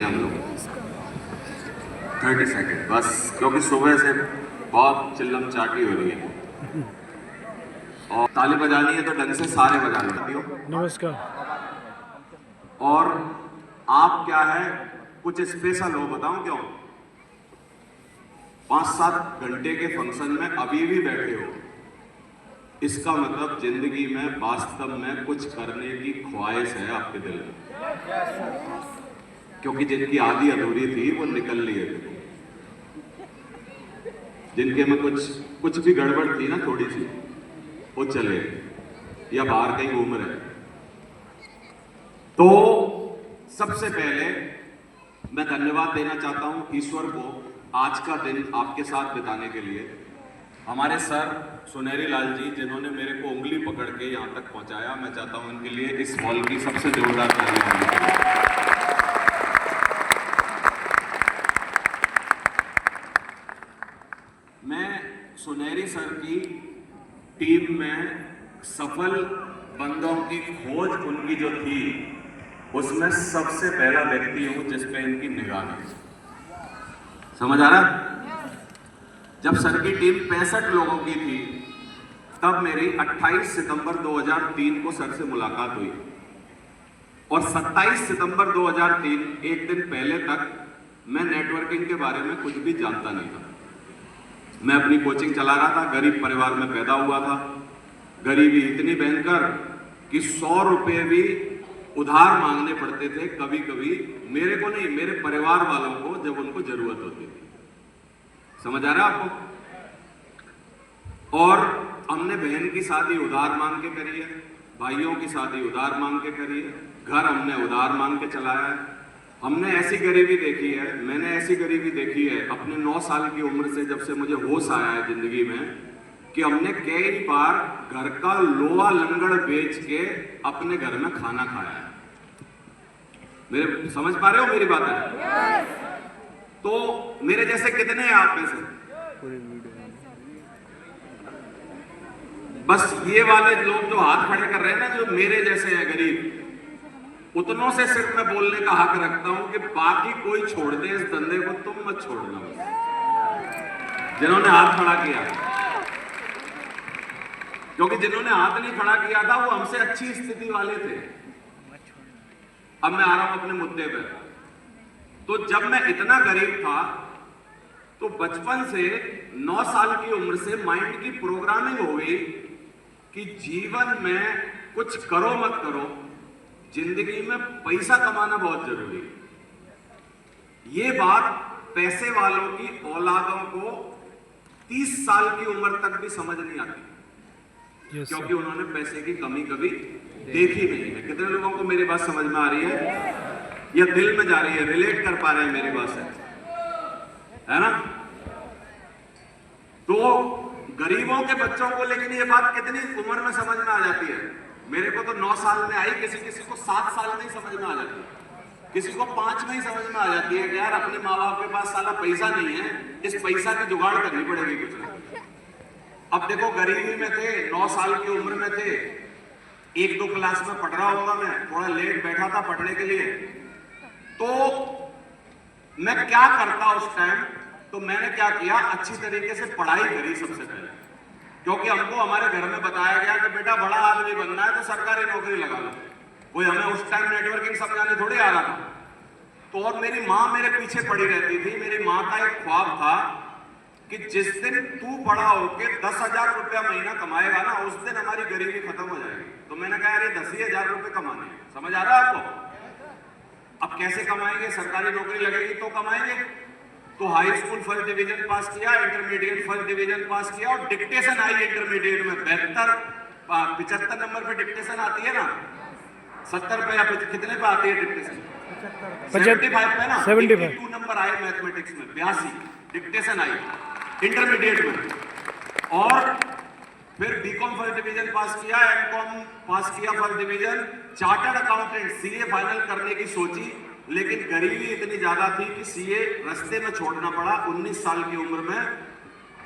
हम लोग 30 सेकेंड बस, क्योंकि सुबह से बहुत चिल्लम चाटी हो रही है और ताली बजानी है तो ढंग से सारे बजा लो। नमस्कार। और आप क्या है, कुछ स्पेशल हो, बताऊं क्यों? 5-7 घंटे के फंक्शन में अभी भी बैठे हो, इसका मतलब जिंदगी में वास्तव में कुछ करने की ख्वाहिश है आपके दिल में, क्योंकि जिनकी आधी अधूरी थी वो निकल लिए थे, जिनके में कुछ भी गड़बड़ थी ना थोड़ी सी, वो चले या बाहर कहीं घूम रहे। तो सबसे पहले मैं धन्यवाद देना चाहता हूं ईश्वर को आज का दिन आपके साथ बिताने के लिए। हमारे सर सुनहरी लाल जी, जिन्होंने मेरे को उंगली पकड़ के यहां तक पहुंचाया, मैं चाहता हूं इनके लिए इस हॉल की सबसे जोरदार ताली होनी चाहिए। मैं सुनहरी सर की टीम में सफल बंदों की खोज उनकी जो थी उसमें सबसे पहला व्यक्ति हूं जिस पे इनकी निगाह है। समझ आ रहा? जब सर की टीम 65 लोगों की थी तब मेरी 28 सितंबर 2003 को सर से मुलाकात हुई और 27 सितंबर 2003, एक दिन पहले तक मैं नेटवर्किंग के बारे में कुछ भी जानता नहीं था। मैं अपनी कोचिंग चला रहा था, गरीब परिवार में पैदा हुआ था। गरीबी इतनी भयंकर कि 100 रुपए भी उधार मांगने पड़ते थे कभी कभी, मेरे को नहीं, मेरे परिवार वालों को, जब उनको जरूरत होती थी। समझ आ रहा है आपको? और हमने बहन की शादी उधार मांग के करी है, भाइयों की शादी उधार मांग के करी है, घर हमने उधार मांग के चलाया है। हमने ऐसी गरीबी देखी है, मैंने ऐसी गरीबी देखी है अपने 9 साल की उम्र से, जब से मुझे होश आया है जिंदगी में, कि हमने कई बार घर का लोहा लंगड़ बेच के अपने घर में खाना खाया है। मेरे समझ पा रहे हो मेरी बात है? तो मेरे जैसे कितने हैं आप में से? बस ये वाले लोग जो हाथ खड़े कर रहे हैं ना, जो मेरे जैसे हैं गरीब, उतनों से सिर्फ मैं बोलने का हक रखता हूं कि बाकी कोई छोड़ दे इस धंधे को, तुम मत छोड़ना। जिन्होंने हाथ खड़ा किया, क्योंकि जिन्होंने हाथ नहीं खड़ा किया था वो हमसे अच्छी स्थिति वाले थे। अब मैं आ रहा हूं अपने मुद्दे पर। तो जब मैं इतना गरीब था तो बचपन से 9 साल की उम्र से माइंड की प्रोग्रामिंग हो गई कि जीवन में कुछ करो मत करो, जिंदगी में पैसा कमाना बहुत जरूरी है। ये बात पैसे वालों की औलादों को 30 साल की उम्र तक भी समझ नहीं आती, क्योंकि उन्होंने पैसे की कमी कभी देखी नहीं है। कितने लोगों को मेरी बात समझ में आ रही है या दिल में जा रही है, रिलेट कर पा रहे हैं मेरी बात से, है ना? तो गरीबों के बच्चों को लेकिन ये बात कितनी उम्र में समझ में आ जाती है। मेरे को तो 9 साल में आई, किसी को 7 साल में ही समझ में आ जाती है, किसी को 5 में ही समझ में आ जाती है कि यार अपने माँ बाप के पास साला पैसा नहीं है, इस पैसा की जुगाड़ करनी पड़ेगी कुछ ना। अब देखो, गरीबी में थे, 9 साल की उम्र में थे, 1-2 क्लास में पढ़ रहा होगा, मैं थोड़ा लेट बैठा था पढ़ने के लिए। तो मैं क्या करता उस टाइम? तो मैंने क्या किया, अच्छी तरीके से पढ़ाई करी सबसे पहले, क्योंकि हमको हमारे घर में बताया गया कि बेटा बड़ा आदमी बनना है तो सरकारी नौकरी लगा लो। कोई हमें उस टाइम नेटवर्किंग समझाने थोड़ी आ रहा था। तो और मेरी माँ मेरे पीछे पड़ी रहती थी। मेरी माँ का एक ख्वाब था कि जिस दिन तू बड़ा होके 10,000 रुपया महीना कमाएगा ना, उस दिन हमारी गरीबी खत्म हो जाएगी। तो मैंने कहा यार ये 10,000 रुपये कमाने, समझ आ रहा है आपको? अब कैसे कमाएंगे? सरकारी नौकरी लगेगी तो कमाएंगे। तो high school first division pass किया, इंटरमीडिएट फर्स्ट डिवीजन पास किया और डिक्टेशन आई इंटरमीडिएट में 75 नंबर पे डिक्टेशन आती है ना, 70 पे या कितने पे आती है डिक्टेशन? 75 पे ना। 72 नंबर आए मैथमेटिक्स में, 82 डिक्टेशन आई इंटरमीडिएट में। और फिर बीकॉम फर्स्ट डिवीजन पास किया, एमकॉम पास किया first division, chartered accountant CA final करने की सोची, लेकिन गरीबी इतनी ज्यादा थी कि सीए रास्ते में छोड़ना पड़ा 19 साल की उम्र में।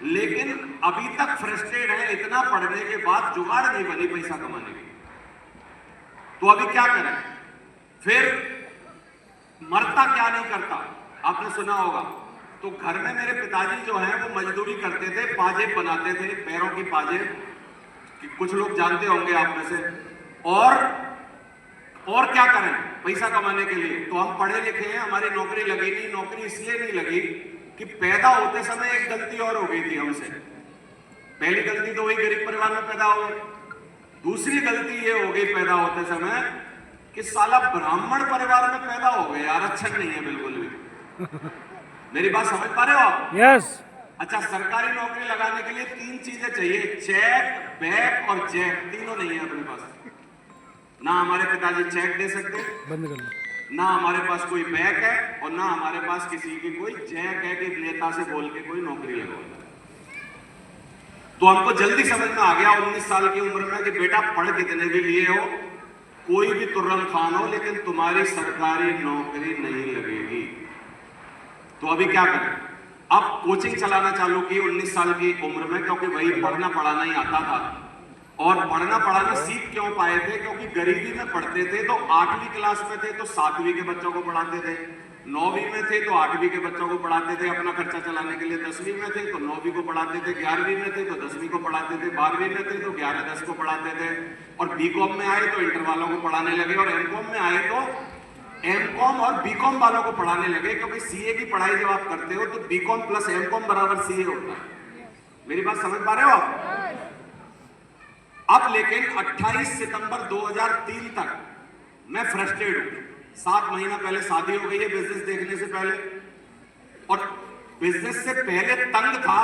लेकिन अभी तक फ्रस्ट्रेट है, इतना पढ़ने के बाद जुगाड़ नहीं बनी पैसा कमाने की। तो अभी क्या करें? फिर मरता क्या नहीं करता, आपने सुना होगा। तो घर में मेरे पिताजी जो हैं वो मजदूरी करते थे, पाजेब बनाते थे, पैरों की पाजेब, कुछ लोग जानते होंगे आप में से। और क्या करें पैसा कमाने के लिए, तो हम पढ़े लिखे हैं, हमारी नौकरी लगी नहीं। नौकरी इसलिए नहीं लगी कि पैदा होते समय एक गलती और हो गई थी हमसे। पहली गलती तो वही गरीब परिवार में पैदा हो गए। दूसरी गलती ये हो गई पैदा होते समय कि साला ब्राह्मण परिवार में पैदा हो गए यार, अच्छा नहीं है बिल्कुल भी। मेरी बात समझ पा रहे हो आप? यस। अच्छा, सरकारी नौकरी लगाने के लिए 3 चीजें चाहिए, चेक, बैक और जैक। तीनों नहीं है अपने पास। ना हमारे पिताजी चेक दे सकते, बंद कर लो, ना हमारे पास कोई बैक है, और ना हमारे पास किसी की कोई जैक है कि नेता से बोल के कोई नौकरी लगवा। तो हमको जल्दी समझ में आ गया 19 साल की उम्र में कि बेटा पढ़ कितने भी लिए हो, कोई भी तुर्रम खान हो, लेकिन तुम्हारी सरकारी नौकरी नहीं लगेगी। तो अभी क्या करें? अब कोचिंग चलाना चालू की 19 साल की उम्र में, क्योंकि वही पढ़ना पढ़ाना ही आता था। और पढ़ना पढ़ाना सीख क्यों पाए थे? क्योंकि गरीबी में पढ़ते थे तो 8वीं क्लास में थे तो 7वीं के बच्चों को पढ़ाते थे, 9वीं में थे तो 8वीं के बच्चों को पढ़ाते थे अपना खर्चा चलाने के लिए, 10वीं में थे तो 9वीं को पढ़ाते थे, 11वीं में थे तो 10वीं को पढ़ाते थे, 12वीं में थे तो 11-10 को पढ़ाते थे, और बीकॉम में आए तो इंटर वालों को पढ़ाने लगे, और एमकॉम में आए तो एमकॉम और बीकॉम वालों को पढ़ाने लगे। क्योंकि सीए की पढ़ाई जब आप करते हो तो बीकॉम प्लस एमकॉम बराबर सीए होता है। मेरी बात समझ पा रहे हो आप? अब लेकिन 28 सितंबर 2003 तक मैं फ्रस्ट्रेट हूं। 7 महीना पहले शादी हो गई है बिजनेस देखने से पहले, और बिजनेस से पहले तंग था,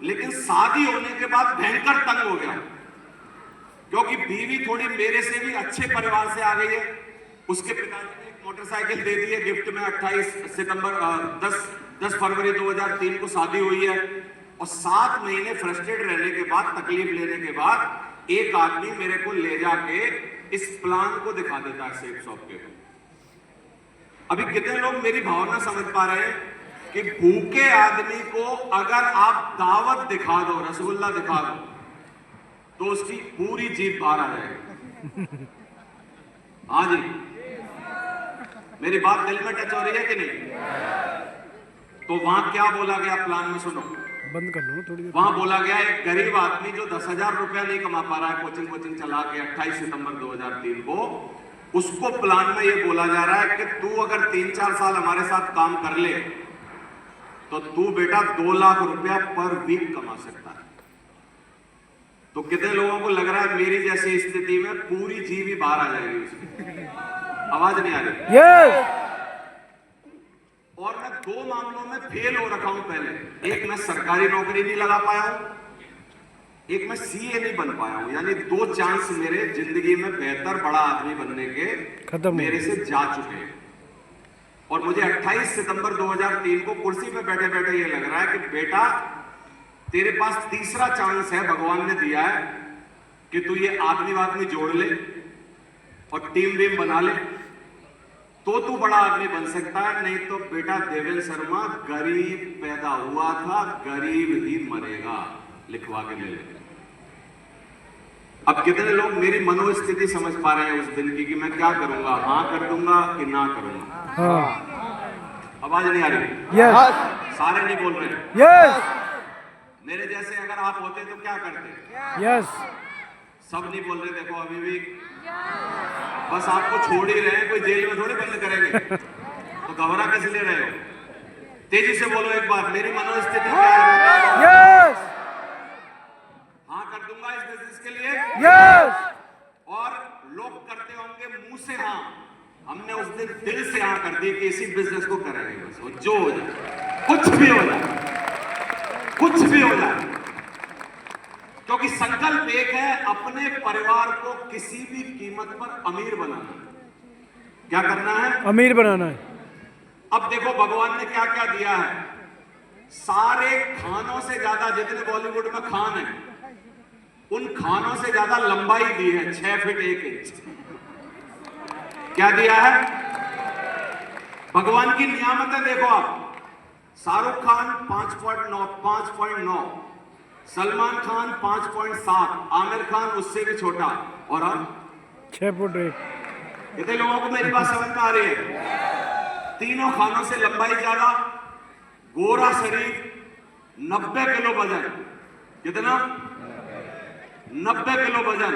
लेकिन शादी होने के बाद भयंकर तंग हो गया। क्योंकि बीवी थोड़ी मेरे से भी अच्छे परिवार से आ गई है। उसके पिताजी ने एक मोटरसाइकिल दे दी है गिफ्ट में। 10 फरवरी 2003 को शादी हुई है, और 7 महीने फ्रस्ट्रेट रहने के बाद, तकलीफ लेने के बाद, एक आदमी मेरे को ले जाके इस प्लान को दिखा देता है सेफ शॉप के। अभी कितने लोग मेरी भावना समझ पा रहे हैं कि भूखे आदमी को अगर आप दावत दिखा दो, रसगुल्ला दिखा दो, तो उसकी पूरी जीभ बाहर आ जाएगी। हाँ जी, मेरी बात दिल में टच हो रही है कि नहीं? तो वहां क्या बोला गया प्लान में, सुनो, बंद कर लो थोड़ी देर। वहां बोला गया एक गरीब आदमी जो 10,000 रुपया नहीं कमा पा रहा है कोचिंग चला के 28 सितंबर 2003 को, उसको प्लान में ये बोला जा रहा है कि तू अगर 3-4 साल हमारे साथ काम कर ले तो तू बेटा 2 लाख रुपया पर वीक कमा सकता है। तो कितने लोगों को लग रहा है मेरी जैसी स्थिति में पूरी जीव ही बाहर आ जाएगी उसकी? आवाज नहीं आ रही? यस। और मैं 2 मामलों में फेल हो रखा हूं पहले। एक, मैं सरकारी नौकरी नहीं लगा पाया हूं, एक मैं सीए नहीं बन पाया हूं। यानी 2 चांस मेरे जिंदगी में बेहतर बड़ा आदमी बनने के खत्म मेरे से जा चुके हैं। और मुझे 28 सितंबर 2003 को कुर्सी पे बैठे बैठे ये लग रहा है कि बेटा तेरे पास तीसरा चांस है, भगवान ने दिया है कि तू ये आदमी जोड़ ले और टीम वीम बना ले, तो तू बड़ा आदमी बन सकता है। नहीं तो बेटा देवेंद्र शर्मा गरीब पैदा हुआ था, गरीब ही मरेगा, लिखवा के ले ले। अब कितने लोग मेरी मनोस्थिति समझ पा रहे हैं उस दिन की कि मैं क्या करूंगा, हाँ कर दूंगा कि ना करूंगा? हाँ। आवाज नहीं आ रही? यस। सारे नहीं बोल रहे? यस। मेरे जैसे अगर आप होते तो क्या करते? यस। सब नहीं बोल रहे, देखो अभी भी बस आपको छोड़ ही रहे हैं, कोई जेल में थोड़ी बंद करेंगे। तो घबरा किस लिए रहे हो? तेजी से बोलो एक बार, मेरी मनोस्थिति क्या है? यस। हाँ कर दूंगा इस बिजनेस के लिए। यस। और लोग करते होंगे मुंह से हाँ, हमने उस दिन दिल से हाँ कर दी कि इसी बिजनेस को करेंगे, बस वो जो हो जाए, कुछ भी हो जाए, कुछ भी हो जाए। क्योंकि संकल्प एक है, अपने परिवार को किसी भी कीमत पर अमीर बनाना। क्या करना है? अमीर बनाना है। अब देखो भगवान ने क्या क्या दिया है। सारे खानों से ज्यादा, जितने बॉलीवुड में खान है, उन खानों से ज्यादा लंबाई दी है, 6 फीट 1 इंच। क्या दिया है? भगवान की नियामतें देखो आप। शाहरुख खान 5.9, सलमान खान 5.7, आमिर खान उससे भी छोटा, और हम 6 फुट 1। कितने लोगों को मेरी बात समझ में आ रही है? तीनों खानों से लंबाई ज्यादा, गोरा शरीर, 90 किलो वजन। कितना? 90 किलो वजन।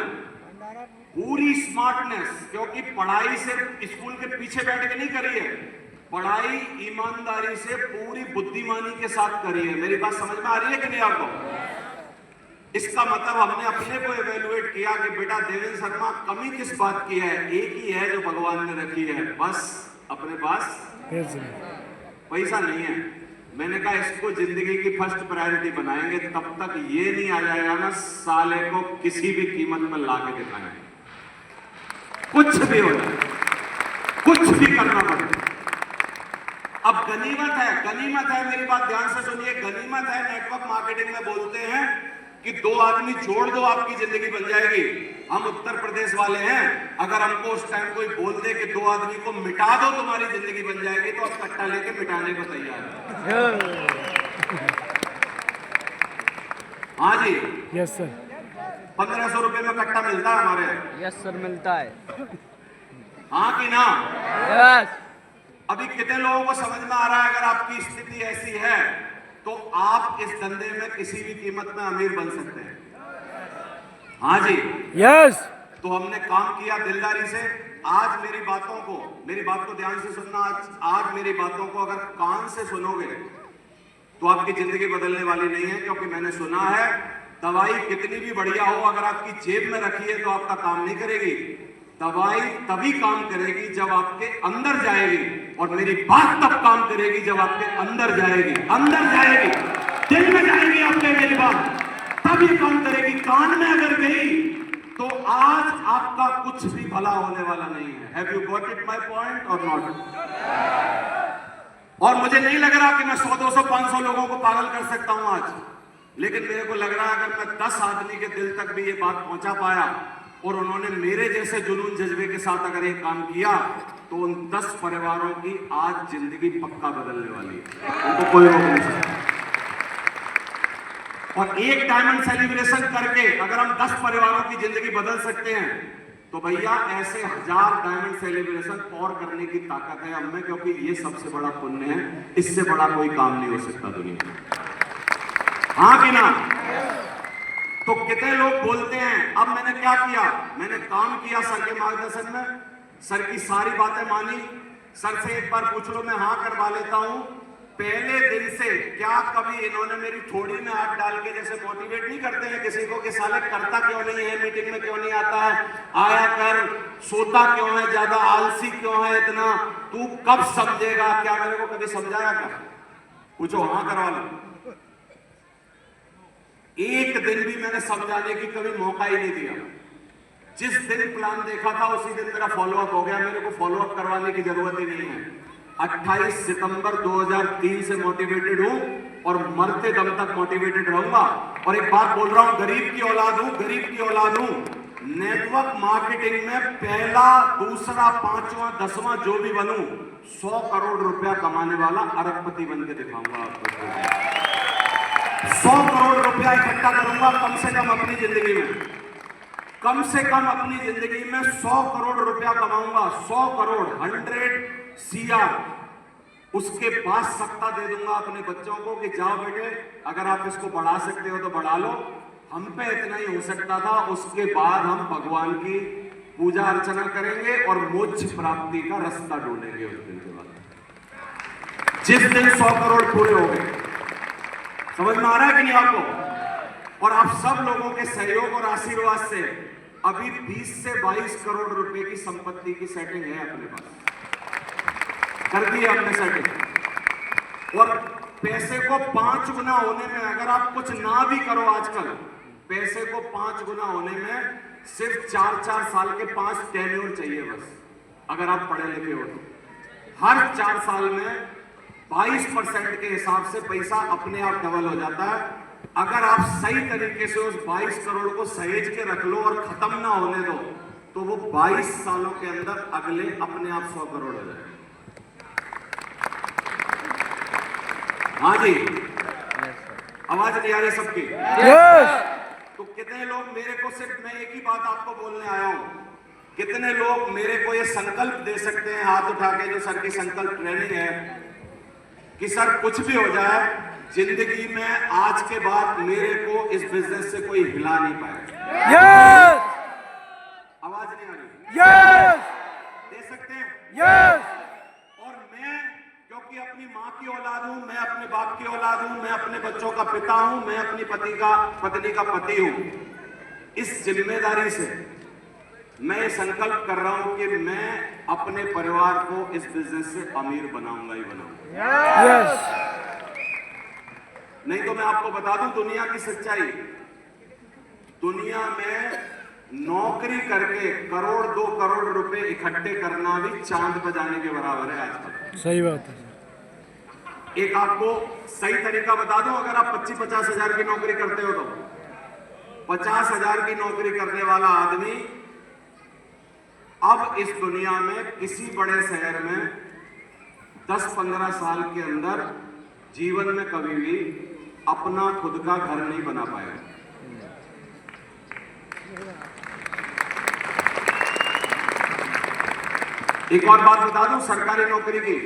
पूरी स्मार्टनेस, क्योंकि पढ़ाई से स्कूल के पीछे बैठ के नहीं करी है, पढ़ाई ईमानदारी से पूरी बुद्धिमानी के साथ करी है। मेरी बात समझ में आ रही है कि नहीं आपको? इसका मतलब हमने अपने को एवेल्युएट किया कि बेटा देवेंद्र शर्मा कमी किस बात की है, एक ही है जो भगवान ने रखी है, बस अपने पास पैसा नहीं है। मैंने कहा इसको जिंदगी की फर्स्ट प्रायोरिटी बनाएंगे, तब तक ये नहीं आ जाएगा ना साले को किसी भी कीमत पर ला के दिखाएंगे, कुछ भी हो जाए, कुछ भी करना पड़े। अब गनीमत है, मेरी बात ध्यान से सुनिए, गनीमत है। नेटवर्क मार्केटिंग में बोलते हैं कि 2 आदमी जोड़ दो आपकी जिंदगी बन जाएगी। हम उत्तर प्रदेश वाले हैं, अगर हमको उस टाइम कोई बोल दे कि 2 आदमी को मिटा दो तुम्हारी जिंदगी बन जाएगी, तो हम कट्टा लेके मिटाने को तैयार हैं। हाँ जी, यस सर। 1500 रुपए में कट्टा मिलता है हमारे? यस सर, मिलता है। हाँ कि ना? यस। अभी कितने लोगों को समझ में आ रहा है अगर आपकी स्थिति ऐसी है तो आप इस धंधे में किसी भी कीमत में अमीर बन सकते हैं? हाँ जी, यस। तो हमने काम किया दिलदारी से। आज मेरी बात को ध्यान से सुनना। आज मेरी बातों को अगर कान से सुनोगे तो आपकी जिंदगी बदलने वाली नहीं है, क्योंकि मैंने सुना है दवाई कितनी भी बढ़िया हो, अगर आपकी जेब में रखी है तो आपका काम नहीं करेगी। दवाई तभी काम करेगी जब आपके अंदर जाएगी, और मेरी बात तब काम करेगी जब आपके अंदर जाएगी, दिल में जाएगी आपके, मेरी बात तब ये काम करेगी। कान में अगर गई तो आज आपका कुछ भी भला होने वाला नहीं है। Have you got it my point और नॉट? और मुझे नहीं लग रहा कि मैं 100, 200, 500 लोगों को पागल कर सकता हूं आज, लेकिन मेरे को लग रहा है अगर मैं 10 आदमी के दिल तक भी ये बात पहुंचा पाया और उन्होंने मेरे जैसे जुनून जज्बे के साथ अगर ये काम किया, तो उन 10 परिवारों की आज जिंदगी पक्का बदलने वाली है, उनको कोई रोक नहीं सकता। और एक डायमंड सेलिब्रेशन करके अगर हम 10 परिवारों की जिंदगी बदल सकते हैं, तो भैया ऐसे 1000 डायमंड सेलिब्रेशन और करने की ताकत है हमें, क्योंकि ये सबसे बड़ा पुण्य है, इससे बड़ा कोई काम नहीं हो सकता दुनिया में। हाँ कि ना? तो कितने लोग बोलते हैं, अब मैंने क्या किया, मैंने काम किया सर के मार्गदर्शन में, सर की सारी बातें मानी, सर से एक बार पूछ लो मैं हाँ करवा लेता हूं। पहले दिन से क्या कभी इन्होंने मेरी थोड़ी में हाथ डाल के जैसे मोटिवेट नहीं करते हैं किसी को कि साले करता क्यों नहीं है, मीटिंग में क्यों नहीं आता है, आया कर, सोता क्यों है ज्यादा, आलसी क्यों है इतना, तू कब समझेगा, क्या मेरे को कभी समझाया क्या? पूछो, हाँ करवा लो। एक दिन भी मैंने समझाने की कभी मौका ही नहीं दिया। जिस दिन प्लान देखा था उसी दिन मेरा फॉलोअप हो गया, मेरे को फॉलोअप करवाने की जरूरत ही नहीं है। 28 सितंबर 2003 से मोटिवेटेड हूं और मरते दम तक मोटिवेटेड रहूंगा। और एक बात बोल रहा हूं, गरीब की औलाद हूं। नेटवर्क मार्केटिंग में पहला, दूसरा, 5वां, 10वां जो भी बनूं, 100 करोड़ रुपया कमाने वाला अरबपति बन के दिखाऊंगा आपको। 100 करोड़ रुपया इकट्ठा करूंगा कम से कम अपनी जिंदगी में, 100 करोड़ रुपया कमाऊंगा, 100 करोड़, 100 CR। उसके बाद सत्ता दे दूंगा अपने बच्चों को कि जाओ बेटे, अगर आप इसको बढ़ा सकते हो तो बढ़ा लो, हम पे इतना ही हो सकता था। उसके बाद हम भगवान की पूजा अर्चना करेंगे और मोक्ष प्राप्ति का रास्ता ढूंढेंगे। उस दिन के बाद जिस दिन 100 करोड़ पूरे हो गए, समझ में आ रहा है कि नहीं आपको? और आप सब लोगों के सहयोग और आशीर्वाद से अभी 20 से 22 करोड़ रुपए की संपत्ति की सेटिंग है अपने पास, कर दी हमने सेटिंग। और पैसे को 5 गुना होने में, अगर आप कुछ ना भी करो आजकल, पैसे को 5 गुना होने में सिर्फ 4-4 साल के 5 टेन्योर चाहिए बस, अगर आप पढ़े लिखे हो तो। हर 4 साल में 22% के हिसाब से पैसा अपने आप डबल हो जाता है। अगर आप सही तरीके से उस 22 करोड़ को सहेज के रख लो और खत्म ना होने दो, तो वो 22 सालों के अंदर अगले अपने आप 100 करोड़ हो जाए। हाँ जी, आवाज नहीं आ रही सबकी? यस। तो कितने लोग मेरे को, सिर्फ मैं एक ही बात आपको बोलने आया हूं, कितने लोग मेरे को ये संकल्प दे सकते हैं हाथ उठा के, जो सर की संकल्प ट्रेनिंग है, कि सर कुछ भी हो जाए जिंदगी में, आज के बाद मेरे को इस बिजनेस से कोई हिला नहीं पाएगा। यस आवाज नहीं आ रही? यस दे सकते हैं? यस और मैं, क्योंकि अपनी माँ की औलाद हूं, मैं अपने बाप की औलाद हूं, मैं अपने बच्चों का पिता हूं, मैं अपनी पत्नी का पति हूं, इस जिम्मेदारी से मैं ये संकल्प कर रहा हूं कि मैं अपने परिवार को इस बिजनेस से अमीर बनाऊंगा ही बनाऊंगा। यस नहीं तो मैं आपको बता दूं दुनिया की सच्चाई, दुनिया में नौकरी करके 1-2 करोड़ रुपए इकट्ठे करना भी चांद पर जाने के बराबर है आजकल। सही बात है। एक आपको सही तरीका बता दूं, अगर आप 25-50 हजार की नौकरी करते हो तो 50 हजार की नौकरी करने वाला आदमी अब इस दुनिया में किसी बड़े शहर में 10-15 साल के अंदर जीवन में कभी भी अपना खुद का घर नहीं बना पाएगा। एक और बात बता दूं सरकारी नौकरी की,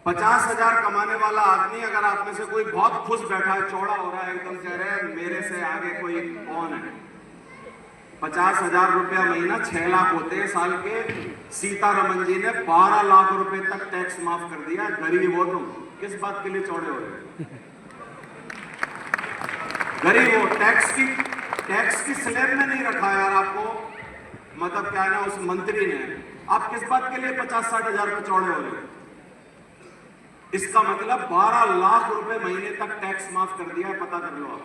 50 हजार कमाने वाला आदमी, अगर आप में से कोई बहुत खुश बैठा है, चौड़ा हो रहा है, एकदम कह रहे हैं मेरे से आगे कोई कौन है, 50 हजार रुपया महीना 6 लाख होते हैं साल के। सीतारमन जी ने 12 लाख रुपए तक टैक्स माफ कर दिया। गरीब हो तुम, किस बात के लिए चौड़े हो रहे हो? गरीब हो, टैक्स की स्लैब में नहीं रखा यार आपको, मतलब क्या है ना उस मंत्री ने, आप किस बात के लिए 50-60 हजार रुपए चौड़े हो रहे हो? इसका मतलब 12 लाख रुपए महीने तक टैक्स माफ कर दिया है, पता कर लो आप।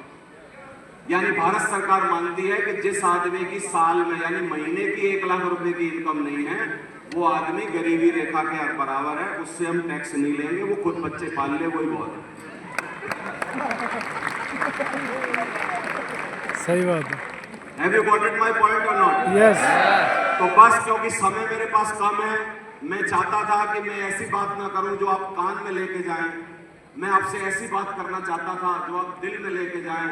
यानी भारत सरकार मानती है कि जिस आदमी की साल में यानी महीने की 1 लाख रुपए की इनकम नहीं है, वो आदमी गरीबी रेखा के बराबर है, उससे हम टैक्स नहीं लेंगे, वो खुद बच्चे पाल ले, वही बहुत है। सही बात है। Have you got it my point or not? Yes तो बस क्योंकि समय मेरे पास कम है, मैं चाहता था कि मैं ऐसी बात ना करूं जो आप कान में लेके जाएं, मैं आपसे ऐसी बात करना चाहता था जो आप दिल में लेके जाएं।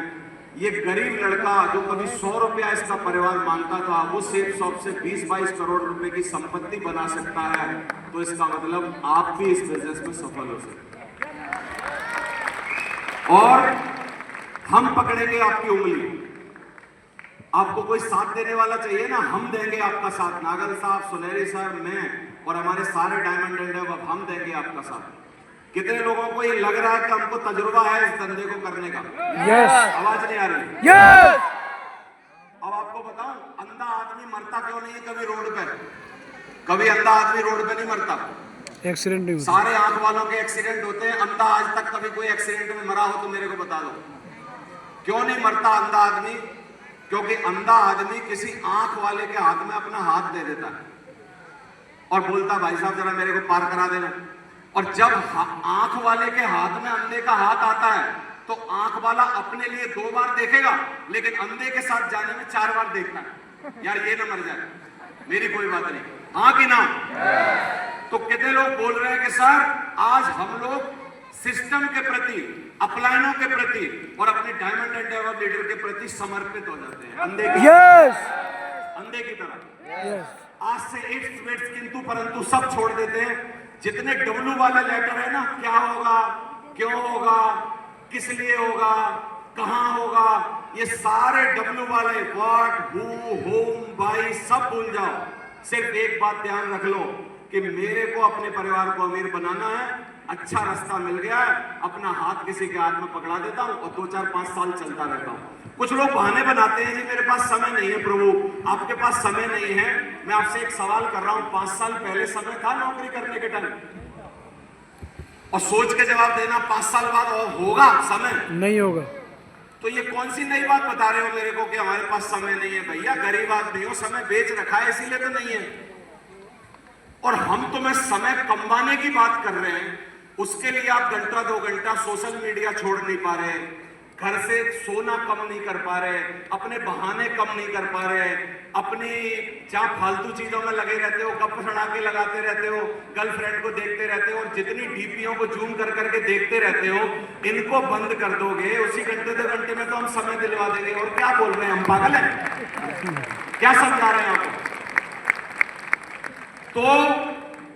ये गरीब लड़का जो कभी 100 रुपया इसका परिवार मांगता था, वो सेब शॉप से 20-22 करोड़ रुपए की संपत्ति बना सकता है, तो इसका मतलब आप भी इस बिजनेस में सफल हो सकते हैं। और हम पकड़ेंगे आपकी उंगली, आपको कोई साथ देने वाला चाहिए ना, हम देंगे आपका साथ। नागल साहब, सुनहरी सर, मैं और हमारे सारे डायमंड एंड अब हम देंगे आपका साथ। कितने लोगों को ये लग रहा है कि हमको तजुर्बा है इस धंधे को करने का? यस आवाज नहीं आ रही? यस अब आपको बताऊं, अंधा आदमी मरता क्यों नहीं है कभी रोड पे? कभी अंधा आदमी रोड पे नहीं मरता। एक्सीडेंट नहीं होता। सारे आंख वालों के एक्सीडेंट होते हैं, अंधा आज तक कभी कोई एक्सीडेंट में मरा हो तो मेरे को बता दो। क्यों नहीं मरता अंधा आदमी? क्योंकि अंधा आदमी किसी आंख वाले के हाथ में अपना हाथ दे देता है और बोलता भाई साहब जरा मेरे को पार करा देना। और जब आंख वाले के हाथ में अंधे का हाथ आता है तो आंख वाला अपने लिए 2 बार देखेगा, लेकिन अंधे के साथ जाने में 4 बार देखता है, यार ये ना मर जाए, मेरी कोई बात नहीं, हाँ कि ना? तो कितने लोग बोल रहे हैं कि सर आज हम लोग सिस्टम के प्रति, अपलायनों के प्रति और अपने डायमंड एंड डेवलप लीडर के प्रति समर्पित हो जाते हैं, अंधे की तरह। यस आज से इट्स वेट्स किंतु परंतु सब छोड़ देते हैं। जितने डब्लू वाले लेटर है ना, क्या होगा, क्यों होगा, किस लिए होगा, कहां होगा, ये सारे डब्लू वाले व्हाट, हु, होम, बाई सब भूल जाओ। सिर्फ एक बात ध्यान रख लो कि मेरे को अपने परिवार को अमीर बनाना है, अच्छा रास्ता मिल गया है, अपना हाथ किसी के हाथ में पकड़ा देता हूं और 2-4-5 साल चलता रहता हूं। कुछ लोग बहाने बनाते हैं जी मेरे पास समय नहीं है। प्रभु आपके पास समय नहीं है, मैं आपसे एक सवाल कर रहा हूं, 5 साल पहले समय था नौकरी करने के टाइम? और सोच के जवाब देना, 5 साल बाद और होगा समय? नहीं होगा। तो ये कौन सी नई बात बता रहे हो मेरे को कि हमारे पास समय नहीं है? भैया गरीब आदमी हो, समय बेच रखा है इसीलिए तो नहीं है। और हम तुम्हें समय कमाने की बात कर रहे हैं, उसके लिए आप घंटा 2 घंटा सोशल मीडिया छोड़ नहीं पा रहे, घर से सोना कम नहीं कर पा रहे, अपने बहाने कम नहीं कर पा रहे, अपनी जहां फालतू चीजों में लगे रहते हो, गप सड़ाके लगाते रहते हो, गर्लफ्रेंड को देखते रहते हो और जितनी डीपियों को जूम कर करके देखते रहते हो, इनको बंद कर दोगे, उसी घंटे 2 घंटे में तो हम समय दिलवा देंगे। और क्या बोल रहे हैं, हम पागल हैं? क्या समझा रहे हैं आपको? तो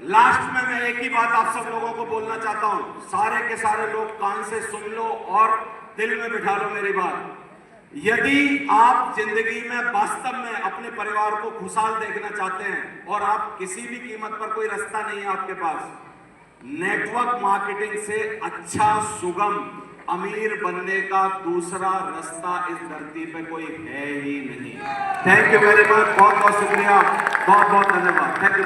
लास्ट में मैं एक ही बात आप सब लोगों को बोलना चाहता हूं, सारे के सारे लोग कान से सुन लो और दिल में बिठा लो मेरी बात। यदि आप जिंदगी में वास्तव में अपने परिवार को खुशहाल देखना चाहते हैं और आप किसी भी कीमत पर, कोई रास्ता नहीं है आपके पास, नेटवर्क मार्केटिंग से अच्छा सुगम अमीर बनने का दूसरा रास्ता इस धरती पे कोई है ही नहीं। थैंक यू वेरी मच, बहुत बहुत शुक्रिया, बहुत बहुत धन्यवाद। Thank you.